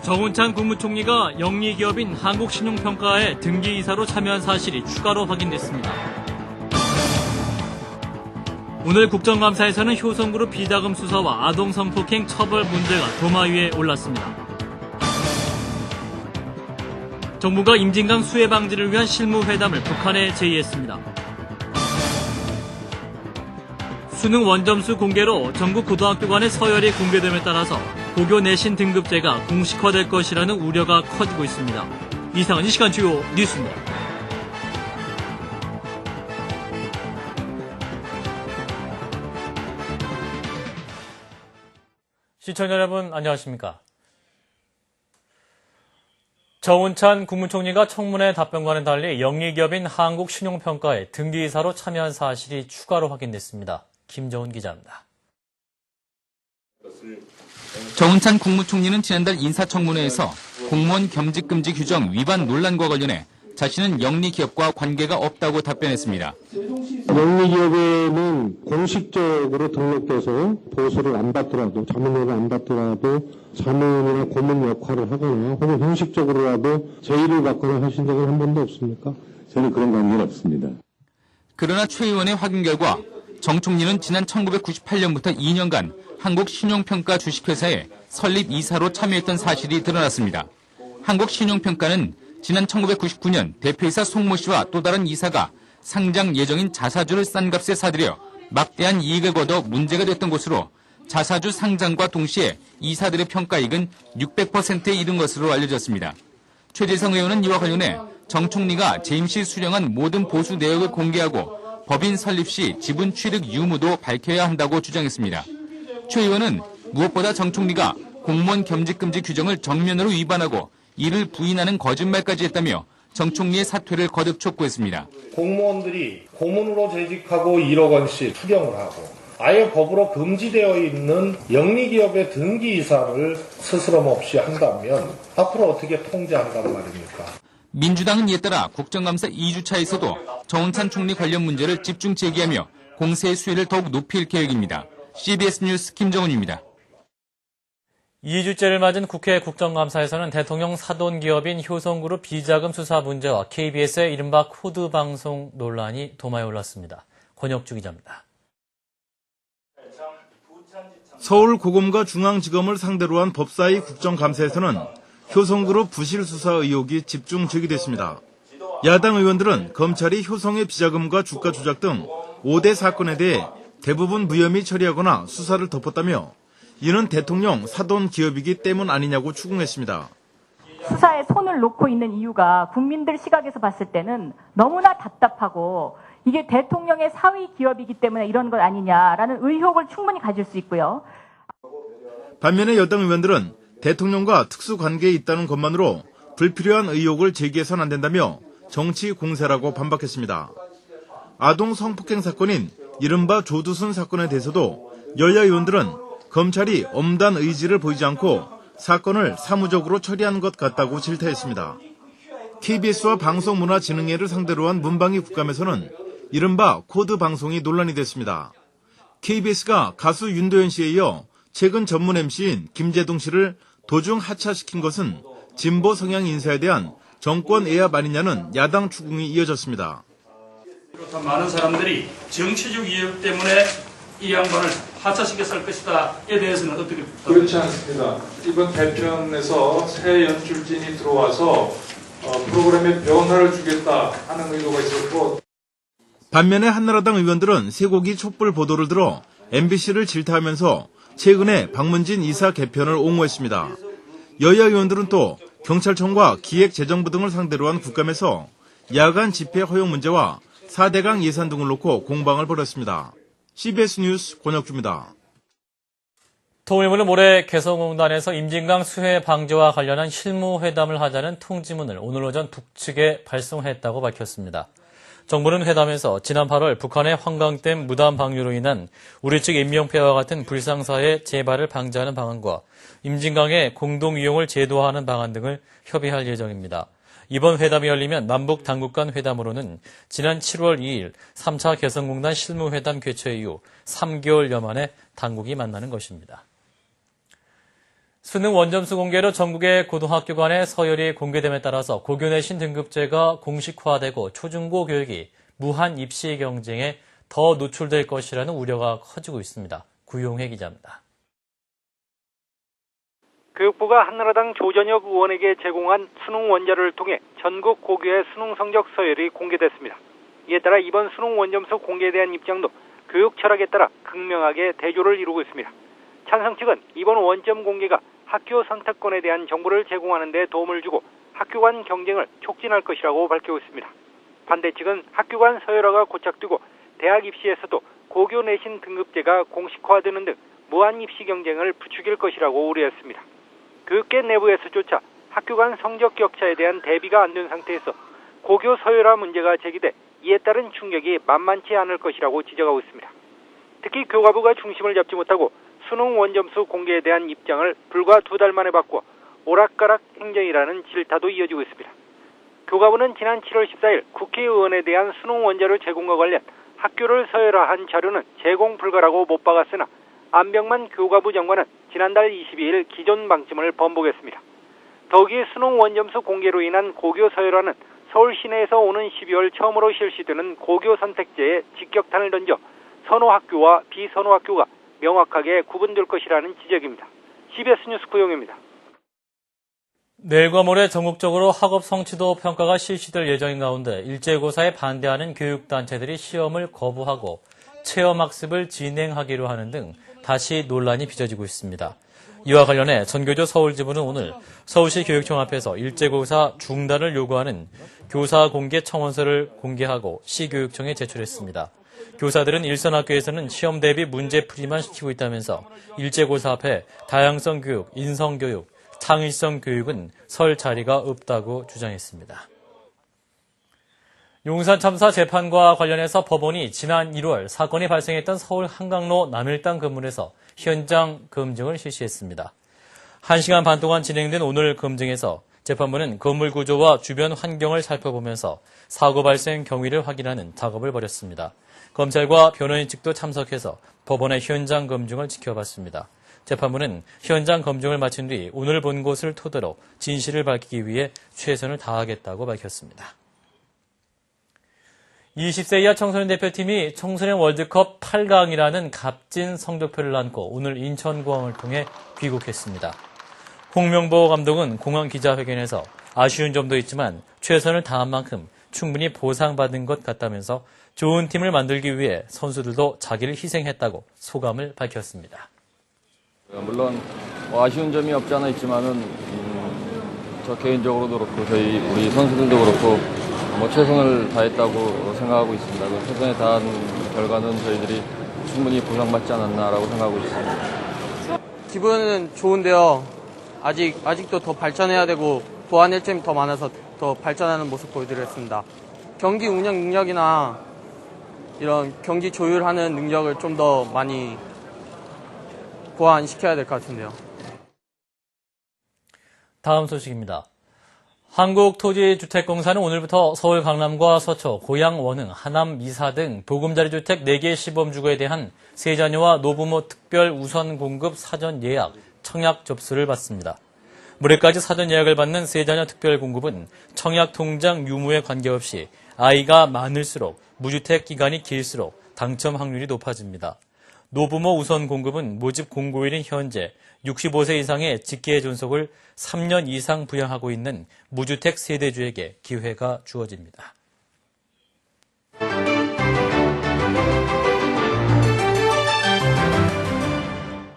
정운찬 국무총리가 영리기업인 한국신용평가에 등기이사로 참여한 사실이 추가로 확인됐습니다. 오늘 국정감사에서는 효성그룹 비자금 수사와 아동성폭행 처벌 문제가 도마 위에 올랐습니다. 정부가 임진강 수해 방지를 위한 실무회담을 북한에 제의했습니다. 수능 원점수 공개로 전국 고등학교 간의 서열이 공개됨에 따라서 고교 내신 등급제가 공식화될 것이라는 우려가 커지고 있습니다. 이상은 이 시간 주요 뉴스입니다. 시청자 여러분 안녕하십니까? 정운찬 국무총리가 청문회 답변과는 달리 영리기업인 한국신용평가에 등기이사로 참여한 사실이 추가로 확인됐습니다. 김정은 기자입니다. 정운찬 국무총리는 지난달 인사청문회에서 공무원 겸직금지 규정 위반 논란과 관련해 자신은 영리기업과 관계가 없다고 답변했습니다. 영리기업에는 공식적으로 등록돼서 보수를 안 받더라도, 자문료를 안 받더라도 자문이나 고문 역할을 하거나 혹은 형식적으로라도 제의를 받거나 하신 적은 한 번도 없습니까? 저는 그런 관계는 없습니다. 그러나 최 의원의 확인 결과 정 총리는 지난 1998년부터 2년간 한국신용평가 주식회사에 설립 이사로 참여했던 사실이 드러났습니다. 한국신용평가는 지난 1999년 대표이사 송모 씨와 또 다른 이사가 상장 예정인 자사주를 싼 값에 사들여 막대한 이익을 거둬 문제가 됐던 곳으로 자사주 상장과 동시에 이사들의 평가이익은 600%에 이른 것으로 알려졌습니다. 최재성 의원은 이와 관련해 정 총리가 재임 시 수령한 모든 보수 내역을 공개하고 법인 설립 시 지분 취득 유무도 밝혀야 한다고 주장했습니다. 최 의원은 무엇보다 정 총리가 공무원 겸직금지 규정을 정면으로 위반하고 이를 부인하는 거짓말까지 했다며 정 총리의 사퇴를 거듭 촉구했습니다. 공무원들이 고문으로 재직하고 1억 원씩 수령을 하고 아예 법으로 금지되어 있는 영리기업의 등기이사를 스스럼 없이 한다면 앞으로 어떻게 통제한단 말입니까? 민주당은 이에 따라 국정감사 2주차에서도 정운찬 총리 관련 문제를 집중 제기하며 공세의 수위를 더욱 높일 계획입니다. CBS 뉴스 김정은입니다. 2주째를 맞은 국회 국정감사에서는 대통령 사돈기업인 효성그룹 비자금 수사 문제와 KBS의 이른바 코드 방송 논란이 도마에 올랐습니다. 권혁주 기자입니다. 서울고검과 중앙지검을 상대로 한 법사위 국정감사에서는 효성그룹 부실 수사 의혹이 집중 제기됐습니다. 야당 의원들은 검찰이 효성의 비자금과 주가 조작 등 5대 사건에 대해 대부분 무혐의 처리하거나 수사를 덮었다며 이는 대통령 사돈 기업이기 때문 아니냐고 추궁했습니다. 수사에 손을 놓고 있는 이유가 국민들 시각에서 봤을 때는 너무나 답답하고 이게 대통령의 사위 기업이기 때문에 이런 것 아니냐라는 의혹을 충분히 가질 수 있고요. 반면에 여당 의원들은 대통령과 특수관계에 있다는 것만으로 불필요한 의혹을 제기해서는 안 된다며 정치 공세라고 반박했습니다. 아동 성폭행 사건인 이른바 조두순 사건에 대해서도 여야 의원들은 검찰이 엄단 의지를 보이지 않고 사건을 사무적으로 처리한 것 같다고 질타했습니다. KBS와 방송문화진흥회를 상대로 한 문방위 국감에서는 이른바 코드 방송이 논란이 됐습니다. KBS가 가수 윤도현 씨에 이어 최근 전문 MC인 김재동 씨를 도중 하차시킨 것은 진보 성향 인사에 대한 정권 애압 아니냐는 야당 추궁이 이어졌습니다. 많은 사람들이 정치적 이유 때문에 이 양반을 하차시켜서 할 것이다에 대해서는 어떻게 봅니까? 그렇지 않습니다. 이번 개편에서 새 연출진이 들어와서 프로그램에 변화를 주겠다 하는 의도가 있었고 반면에 한나라당 의원들은 쇠고기 촛불 보도를 들어 MBC를 질타하면서 최근에 박문진 이사 개편을 옹호했습니다. 여야 의원들은 또 경찰청과 기획재정부 등을 상대로 한 국감에서 야간 집회 허용 문제와 4대강 예산 등을 놓고 공방을 벌였습니다. CBS 뉴스 권혁주입니다. 통일부는 모레 개성공단에서 임진강 수해 방지와 관련한 실무회담을 하자는 통지문을 오늘 오전 북측에 발송했다고 밝혔습니다. 정부는 회담에서 지난 8월 북한의 환강댐 무단 방류로 인한 우리 측 인명피해와 같은 불상사의 재발을 방지하는 방안과 임진강의 공동 이용을 제도화하는 방안 등을 협의할 예정입니다. 이번 회담이 열리면 남북 당국 간 회담으로는 지난 7월 2일 3차 개성공단 실무회담 개최 이후 3개월여 만에 당국이 만나는 것입니다. 수능 원점수 공개로 전국의 고등학교 간의 서열이 공개됨에 따라서 고교 내신 등급제가 공식화되고 초중고 교육이 무한 입시 경쟁에 더 노출될 것이라는 우려가 커지고 있습니다. 구용혜 기자입니다. 교육부가 한나라당 조전혁 의원에게 제공한 수능 원자료를 통해 전국 고교의 수능 성적 서열이 공개됐습니다. 이에 따라 이번 수능 원점수 공개에 대한 입장도 교육 철학에 따라 극명하게 대조를 이루고 있습니다. 찬성 측은 이번 원점 공개가 학교 선택권에 대한 정보를 제공하는 데 도움을 주고 학교 간 경쟁을 촉진할 것이라고 밝히고 있습니다. 반대 측은 학교 간 서열화가 고착되고 대학 입시에서도 고교 내신 등급제가 공식화되는 등 무한 입시 경쟁을 부추길 것이라고 우려했습니다. 교육계 내부에서조차 학교 간 성적 격차에 대한 대비가 안 된 상태에서 고교 서열화 문제가 제기돼 이에 따른 충격이 만만치 않을 것이라고 지적하고 있습니다. 특히 교과부가 중심을 잡지 못하고 수능 원점수 공개에 대한 입장을 불과 2달 만에 바꿔 오락가락 행정이라는 질타도 이어지고 있습니다. 교과부는 지난 7월 14일 국회의원에 대한 수능 원자료 제공과 관련 학교를 서열화한 자료는 제공 불가라고 못 박았으나 안병만 교과부 장관은 지난달 22일 기존 방침을 번복했습니다. 더욱이 수능 원점수 공개로 인한 고교 서열화는 서울 시내에서 오는 12월 처음으로 실시되는 고교 선택제에 직격탄을 던져 선호학교와 비선호학교가 명확하게 구분될 것이라는 지적입니다. CBS 뉴스 구용입니다. 내일과 모레 전국적으로 학업 성취도 평가가 실시될 예정인 가운데 일제고사에 반대하는 교육단체들이 시험을 거부하고 체험학습을 진행하기로 하는 등 다시 논란이 빚어지고 있습니다. 이와 관련해 전교조 서울지부는 오늘 서울시 교육청 앞에서 일제고사 중단을 요구하는 교사 공개 청원서를 공개하고 시교육청에 제출했습니다. 교사들은 일선 학교에서는 시험 대비 문제풀이만 시키고 있다면서 일제고사 앞에 다양성 교육, 인성 교육, 창의성 교육은 설 자리가 없다고 주장했습니다. 용산 참사 재판과 관련해서 법원이 지난 1월 사건이 발생했던 서울 한강로 남일당 건물에서 현장 검증을 실시했습니다. 1시간 반 동안 진행된 오늘 검증에서 재판부는 건물 구조와 주변 환경을 살펴보면서 사고 발생 경위를 확인하는 작업을 벌였습니다. 검찰과 변호인 측도 참석해서 법원의 현장 검증을 지켜봤습니다. 재판부는 현장 검증을 마친 뒤 오늘 본 곳을 토대로 진실을 밝히기 위해 최선을 다하겠다고 밝혔습니다. 20세 이하 청소년 대표팀이 청소년 월드컵 8강이라는 값진 성적표를 안고 오늘 인천공항을 통해 귀국했습니다. 홍명보 감독은 공항 기자회견에서 아쉬운 점도 있지만 최선을 다한 만큼 충분히 보상받은 것 같다면서 좋은 팀을 만들기 위해 선수들도 자기를 희생했다고 소감을 밝혔습니다. 물론 아쉬운 점이 없지 않아 있지만은 저 개인적으로도 그렇고 우리 선수들도 그렇고 최선을 다했다고 생각하고 있습니다. 그 최선을 다한 결과는 저희들이 충분히 보상받지 않았나라고 생각하고 있습니다. 기분은 좋은데요. 아직도 더 발전해야 되고 보완할 점이 더 많아서 더 발전하는 모습 보여드리겠습니다. 경기 운영 능력이나 이런 경기 조율하는 능력을 좀 더 많이 보완시켜야 될 것 같은데요. 다음 소식입니다. 한국토지주택공사는 오늘부터 서울 강남과 서초, 고양, 원흥, 하남, 이사 등 보금자리주택 4개 시범주거에 대한 세자녀와 노부모 특별 우선 공급 사전 예약, 청약 접수를 받습니다. 모레까지 사전 예약을 받는 세자녀 특별 공급은 청약 통장 유무에 관계없이 아이가 많을수록 무주택 기간이 길수록 당첨 확률이 높아집니다. 노부모 우선 공급은 모집 공고일인 현재 65세 이상의 직계 존속을 3년 이상 부양하고 있는 무주택 세대주에게 기회가 주어집니다.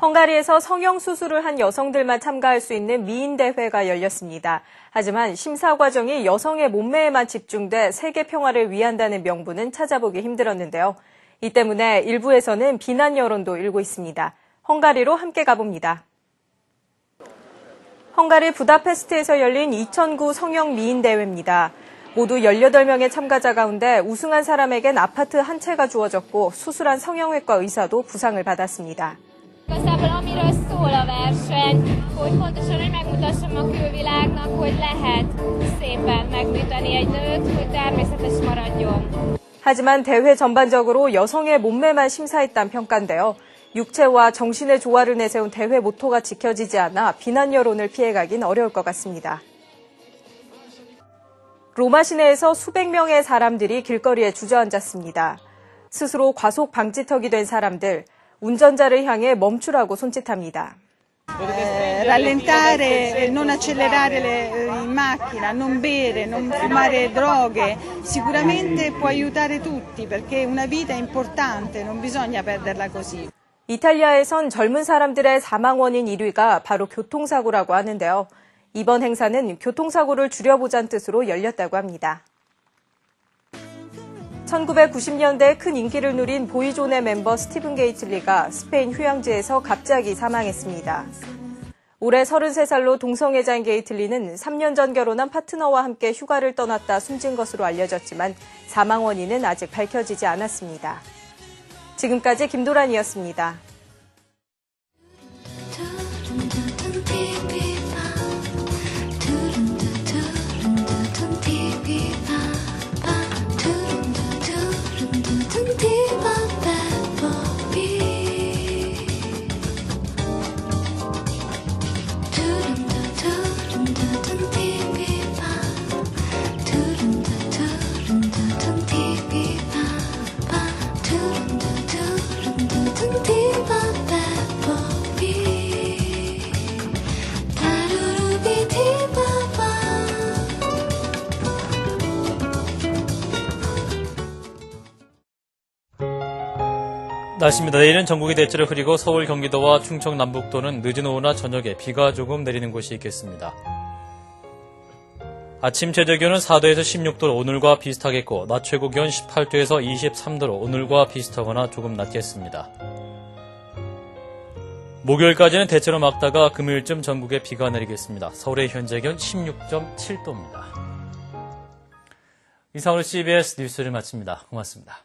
헝가리에서 성형수술을 한 여성들만 참가할 수 있는 미인대회가 열렸습니다. 하지만 심사 과정이 여성의 몸매에만 집중돼 세계 평화를 위한다는 명분은 찾아보기 힘들었는데요. 이 때문에 일부에서는 비난 여론도 일고 있습니다. 헝가리로 함께 가봅니다. 헝가리 부다페스트에서 열린 2009 성형 미인대회입니다. 모두 18명의 참가자 가운데 우승한 사람에겐 아파트 한 채가 주어졌고 수술한 성형외과 의사도 부상을 받았습니다. Igazából amiről szól a verseny, hogy pontosan, hogy megmutassam a külvilágnak, hogy lehet szépen megműteni egy nőt, hogy természetes maradjon. 하지만 대회 전반적으로 여성의 몸매만 심사했다는 평가인데요. 육체와 정신의 조화를 내세운 대회 모토가 지켜지지 않아 비난 여론을 피해가긴 어려울 것 같습니다. 로마 시내에서 수백 명의 사람들이 길거리에 주저앉았습니다. 스스로 과속 방지턱이 된 사람들, 운전자를 향해 멈추라고 손짓합니다. Rallentare, non accelerare in macchina, non bere, non fumare droghe, sicuramente può aiutare tutti perché una vita è importante, non bisogna perderla così. 이탈리아에선 젊은 사람들의 사망 원인 1위가 바로 교통사고라고 하는데요. 이번 행사는 교통사고를 줄여보자는 뜻으로 열렸다고 합니다. 1990년대 큰 인기를 누린 보이존의 멤버 스티븐 게이틀리가 스페인 휴양지에서 갑자기 사망했습니다. 올해 33살로 동성애자인 게이틀리는 3년 전 결혼한 파트너와 함께 휴가를 떠났다 숨진 것으로 알려졌지만 사망 원인은 아직 밝혀지지 않았습니다. 지금까지 김도란이었습니다. 날씨입니다. 내일은 전국이 대체로 흐리고 서울, 경기도와 충청 남북도는 늦은 오후나 저녁에 비가 조금 내리는 곳이 있겠습니다. 아침 최저 기온은 4도에서 16도로 오늘과 비슷하겠고 낮 최고 기온 18도에서 23도로 오늘과 비슷하거나 조금 낮겠습니다. 목요일까지는 대체로 맑다가 금요일쯤 전국에 비가 내리겠습니다. 서울의 현재 기온 16.7도입니다. 이상으로 CBS 뉴스를 마칩니다. 고맙습니다.